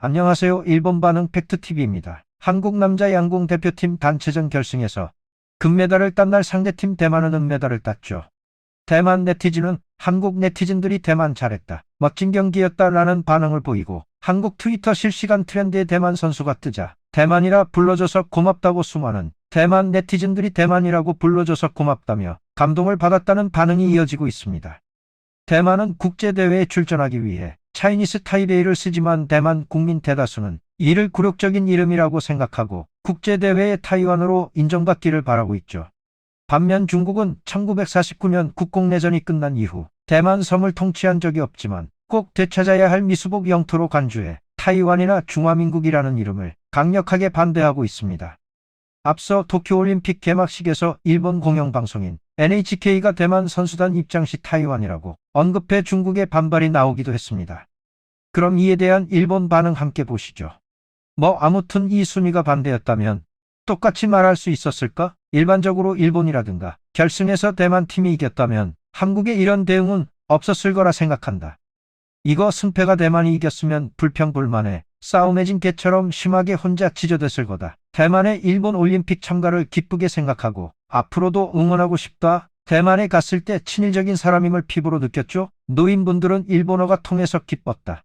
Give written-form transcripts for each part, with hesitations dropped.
안녕하세요. 일본 반응 팩트TV입니다. 한국 남자 양궁 대표팀 단체전 결승에서 금메달을 딴 날 상대팀 대만은 은메달을 땄죠. 대만 네티즌은 한국 네티즌들이 대만 잘했다, 멋진 경기였다라는 반응을 보이고, 한국 트위터 실시간 트렌드에 대만 선수가 뜨자 대만이라 불러줘서 고맙다고 수많은 대만 네티즌들이 대만이라고 불러줘서 고맙다며 감동을 받았다는 반응이 이어지고 있습니다. 대만은 국제대회에 출전하기 위해 차이니스 타이베이를 쓰지만 대만 국민 대다수는 이를 굴욕적인 이름이라고 생각하고 국제대회의 타이완으로 인정받기를 바라고 있죠. 반면 중국은 1949년 국공내전이 끝난 이후 대만 섬을 통치한 적이 없지만 꼭 되찾아야 할 미수복 영토로 간주해 타이완이나 중화민국이라는 이름을 강력하게 반대하고 있습니다. 앞서 도쿄올림픽 개막식에서 일본 공영방송인 NHK가 대만 선수단 입장 시 타이완이라고 언급해 중국의 반발이 나오기도 했습니다. 그럼 이에 대한 일본 반응 함께 보시죠. 아무튼 이 순위가 반대였다면 똑같이 말할 수 있었을까? 일반적으로 일본이라든가 결승에서 대만 팀이 이겼다면 한국의 이런 대응은 없었을 거라 생각한다. 이거 승패가 대만이 이겼으면 불평불만에 싸움해진 개처럼 심하게 혼자 지저댔을 거다. 대만의 일본 올림픽 참가를 기쁘게 생각하고 앞으로도 응원하고 싶다. 대만에 갔을 때 친일적인 사람임을 피부로 느꼈죠. 노인분들은 일본어가 통해서 기뻤다.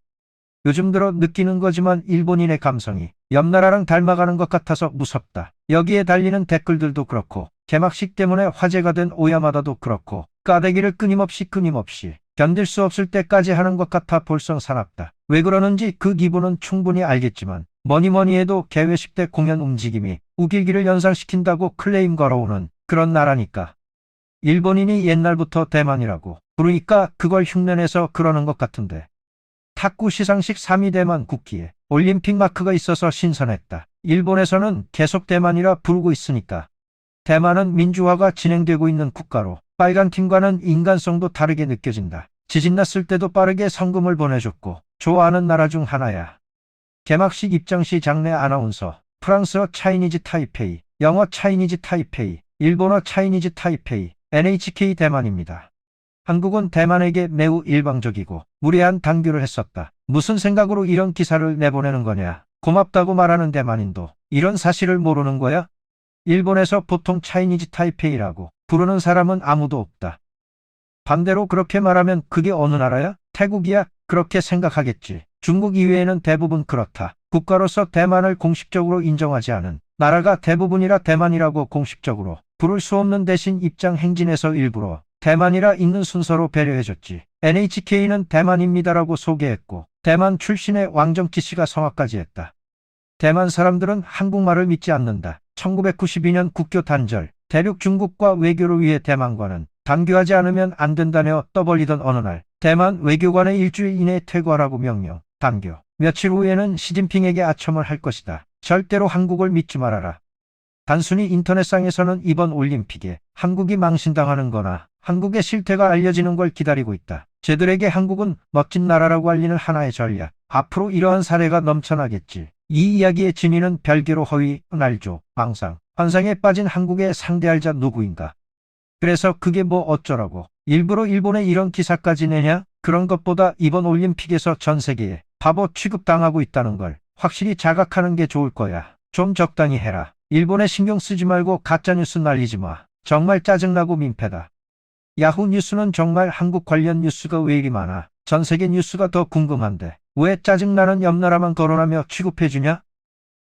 요즘 들어 느끼는 거지만 일본인의 감성이 옆나라랑 닮아가는 것 같아서 무섭다. 여기에 달리는 댓글들도 그렇고 개막식 때문에 화제가 된 오야마다도 그렇고 까대기를 끊임없이 견딜 수 없을 때까지 하는 것 같아 볼썽 사납다. 왜 그러는지 그 기분은 충분히 알겠지만 뭐니 해도 개회식 때 공연 움직임이 우길기를 연상시킨다고 클레임 걸어오는 그런 나라니까. 일본인이 옛날부터 대만이라고 부르니까 그걸 흉내내서 그러는 것 같은데. 탁구 시상식 3위 대만 국기에 올림픽 마크가 있어서 신선했다. 일본에서는 계속 대만이라 부르고 있으니까. 대만은 민주화가 진행되고 있는 국가로 빨간 팀과는 인간성도 다르게 느껴진다. 지진 났을 때도 빠르게 성금을 보내줬고 좋아하는 나라 중 하나야. 개막식 입장 시 장내 아나운서 프랑스어 차이니즈 타이페이, 영어 차이니즈 타이페이, 일본어 차이니즈 타이페이, NHK 대만입니다. 한국은 대만에게 매우 일방적이고 무례한 단교를 했었다. 무슨 생각으로 이런 기사를 내보내는 거냐. 고맙다고 말하는 대만인도 이런 사실을 모르는 거야? 일본에서 보통 차이니즈 타이페이라고 부르는 사람은 아무도 없다. 반대로 그렇게 말하면 그게 어느 나라야? 태국이야? 그렇게 생각하겠지. 중국 이외에는 대부분 그렇다. 국가로서 대만을 공식적으로 인정하지 않은 나라가 대부분이라 대만이라고 공식적으로 부를 수 없는 대신 입장 행진에서 일부러 대만이라 읽는 순서로 배려해줬지. NHK는 대만입니다라고 소개했고 대만 출신의 왕정치 씨가 성악까지 했다. 대만 사람들은 한국말을 믿지 않는다. 1992년 국교 단절, 대륙 중국과 외교를 위해 대만과는 단교하지 않으면 안 된다며 떠벌리던 어느 날 대만 외교관의 일주일 이내에 퇴거하라고 명령, 단교. 며칠 후에는 시진핑에게 아첨을 할 것이다. 절대로 한국을 믿지 말아라. 단순히 인터넷상에서는 이번 올림픽에 한국이 망신당하는 거나 한국의 실태가 알려지는 걸 기다리고 있다. 쟤들에게 한국은 멋진 나라라고 알리는 하나의 전략. 앞으로 이러한 사례가 넘쳐나겠지. 이 이야기의 진위는 별개로 허위, 날조, 망상, 환상에 빠진 한국의 상대할 자 누구인가. 그래서 그게 뭐 어쩌라고. 일부러 일본에 이런 기사까지 내냐? 그런 것보다 이번 올림픽에서 전 세계에 바보 취급당하고 있다는 걸 확실히 자각하는 게 좋을 거야. 좀 적당히 해라. 일본에 신경 쓰지 말고 가짜뉴스 날리지 마. 정말 짜증나고 민폐다. 야후 뉴스는 정말 한국 관련 뉴스가 왜 이리 많아. 전 세계 뉴스가 더 궁금한데 왜 짜증나는 옆나라만 거론하며 취급해주냐?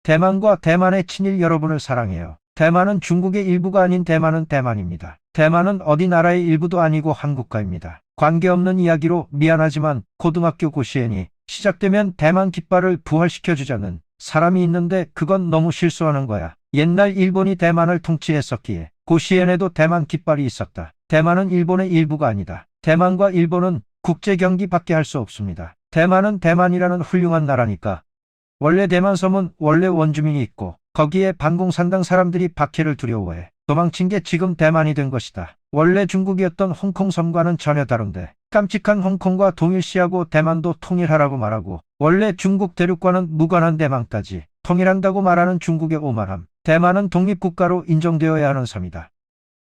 대만과 대만의 친일 여러분을 사랑해요. 대만은 중국의 일부가 아닌 대만은 대만입니다. 대만은 어디 나라의 일부도 아니고 한국가입니다. 관계없는 이야기로 미안하지만 고등학교 고시엔이 시작되면 대만 깃발을 부활시켜주자는 사람이 있는데 그건 너무 실수하는 거야. 옛날 일본이 대만을 통치했었기에 고시엔에도 대만 깃발이 있었다. 대만은 일본의 일부가 아니다. 대만과 일본은 국제경기밖에 할 수 없습니다. 대만은 대만이라는 훌륭한 나라니까. 원래 대만 섬은 원래 원주민이 있고 거기에 반공산당 사람들이 박해를 두려워해 도망친 게 지금 대만이 된 것이다. 원래 중국이었던 홍콩 섬과는 전혀 다른데 깜찍한 홍콩과 동일시하고 대만도 통일하라고 말하고 원래 중국 대륙과는 무관한 대만까지 통일한다고 말하는 중국의 오만함. 대만은 독립국가로 인정되어야 하는 섬이다.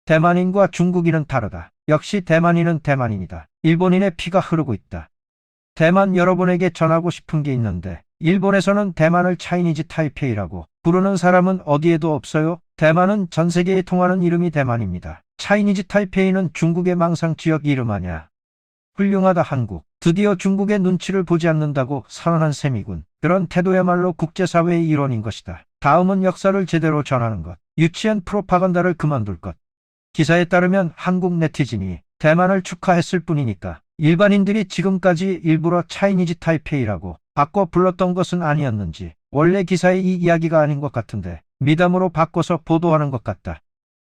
대만인과 중국인은 다르다. 역시 대만인은 대만인이다. 일본인의 피가 흐르고 있다. 대만 여러분에게 전하고 싶은 게 있는데 일본에서는 대만을 차이니즈 타이페이라고 부르는 사람은 어디에도 없어요. 대만은 전 세계에 통하는 이름이 대만입니다. 차이니즈 타이페이는 중국의 망상 지역 이름 아냐. 훌륭하다 한국. 드디어 중국의 눈치를 보지 않는다고 선언한 셈이군. 그런 태도야말로 국제사회의 일원인 것이다. 다음은 역사를 제대로 전하는 것. 유치한 프로파간다를 그만둘 것. 기사에 따르면 한국 네티즌이 대만을 축하했을 뿐이니까 일반인들이 지금까지 일부러 차이니즈 타이페이라고 바꿔 불렀던 것은 아니었는지 원래 기사에 이 이야기가 아닌 것 같은데 미담으로 바꿔서 보도하는 것 같다.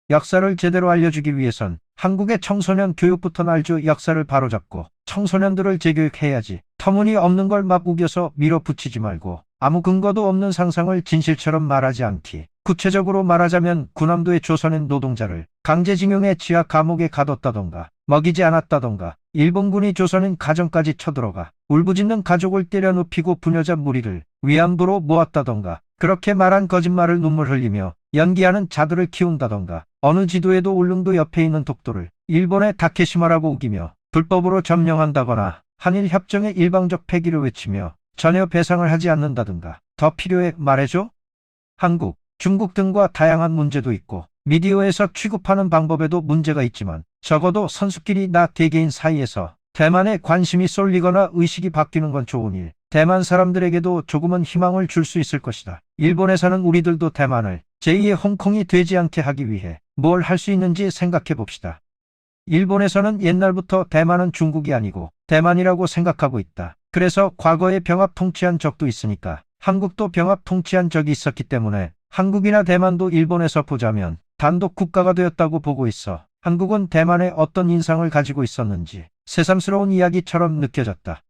역사를 제대로 알려주기 위해선 한국의 청소년 교육부터 날조 역사를 바로잡고 청소년들을 재교육해야지. 터무니없는 걸 막 우겨서 밀어붙이지 말고 아무 근거도 없는 상상을 진실처럼 말하지 않기. 구체적으로 말하자면 군함도의 조선인 노동자를 강제징용해 지하 감옥에 가뒀다던가 먹이지 않았다던가 일본군이 조선인 가정까지 쳐들어가 울부짖는 가족을 때려 눕히고 부녀자 무리를 위안부로 모았다던가 그렇게 말한 거짓말을 눈물 흘리며 연기하는 자들을 키운다던가 어느 지도에도 울릉도 옆에 있는 독도를 일본의 다케시마라고 우기며 불법으로 점령한다거나 한일협정의 일방적 폐기를 외치며 전혀 배상을 하지 않는다든가 더 필요해 말해줘? 한국, 중국 등과 다양한 문제도 있고 미디어에서 취급하는 방법에도 문제가 있지만 적어도 선수끼리나 개개인 사이에서 대만에 관심이 쏠리거나 의식이 바뀌는 건 좋은 일. 대만 사람들에게도 조금은 희망을 줄 수 있을 것이다. 일본에 사는 우리들도 대만을 제2의 홍콩이 되지 않게 하기 위해 뭘 할 수 있는지 생각해 봅시다. 일본에서는 옛날부터 대만은 중국이 아니고 대만이라고 생각하고 있다. 그래서 과거에 병합 통치한 적도 있으니까 한국도 병합 통치한 적이 있었기 때문에 한국이나 대만도 일본에서 보자면 단독 국가가 되었다고 보고 있어. 한국은 대만에 어떤 인상을 가지고 있었는지 새삼스러운 이야기처럼 느껴졌다.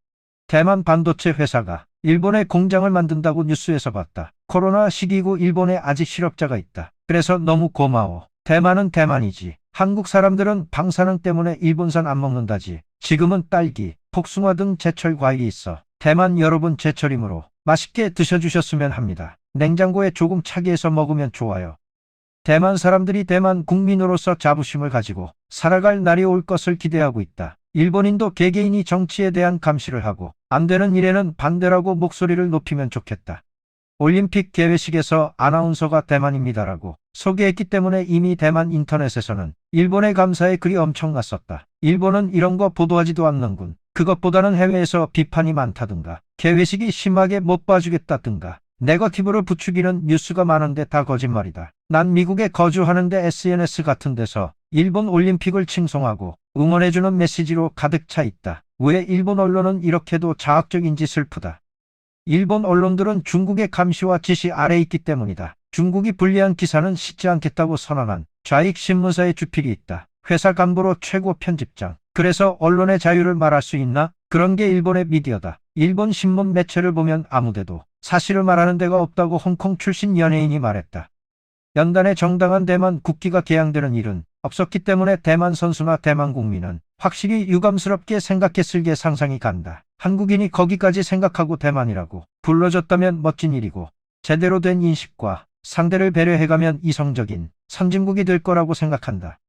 대만 반도체 회사가 일본에 공장을 만든다고 뉴스에서 봤다. 코로나 시기고 일본에 아직 실업자가 있다. 그래서 너무 고마워. 대만은 대만이지. 한국 사람들은 방사능 때문에 일본산 안 먹는다지. 지금은 딸기, 복숭아 등 제철 과일이 있어. 대만 여러분 제철이므로 맛있게 드셔주셨으면 합니다. 냉장고에 조금 차게 해서 먹으면 좋아요. 대만 사람들이 대만 국민으로서 자부심을 가지고 살아갈 날이 올 것을 기대하고 있다. 일본인도 개개인이 정치에 대한 감시를 하고 안 되는 일에는 반대라고 목소리를 높이면 좋겠다. 올림픽 개회식에서 아나운서가 대만입니다라고 소개했기 때문에 이미 대만 인터넷에서는 일본의 감사의 글이 엄청 났었다. 일본은 이런 거 보도하지도 않는군. 그것보다는 해외에서 비판이 많다든가 개회식이 심하게 못 봐주겠다든가 네거티브를 부추기는 뉴스가 많은데 다 거짓말이다. 난 미국에 거주하는데 SNS 같은 데서 일본 올림픽을 칭송하고 응원해주는 메시지로 가득 차 있다. 왜 일본 언론은 이렇게도 자학적인지 슬프다. 일본 언론들은 중국의 감시와 지시 아래 있기 때문이다. 중국이 불리한 기사는 싣지 않겠다고 선언한 좌익 신문사의 주필이 있다. 회사 간부로 최고 편집장. 그래서 언론의 자유를 말할 수 있나? 그런 게 일본의 미디어다. 일본 신문 매체를 보면 아무데도 사실을 말하는 데가 없다고 홍콩 출신 연예인이 말했다. 연단의 정당한 대만 국기가 개양되는 일은 없었기 때문에 대만 선수나 대만 국민은 확실히 유감스럽게 생각했을 게 상상이 간다. 한국인이 거기까지 생각하고 대만이라고 불러줬다면 멋진 일이고 제대로 된 인식과 상대를 배려해가면 이성적인 선진국이 될 거라고 생각한다.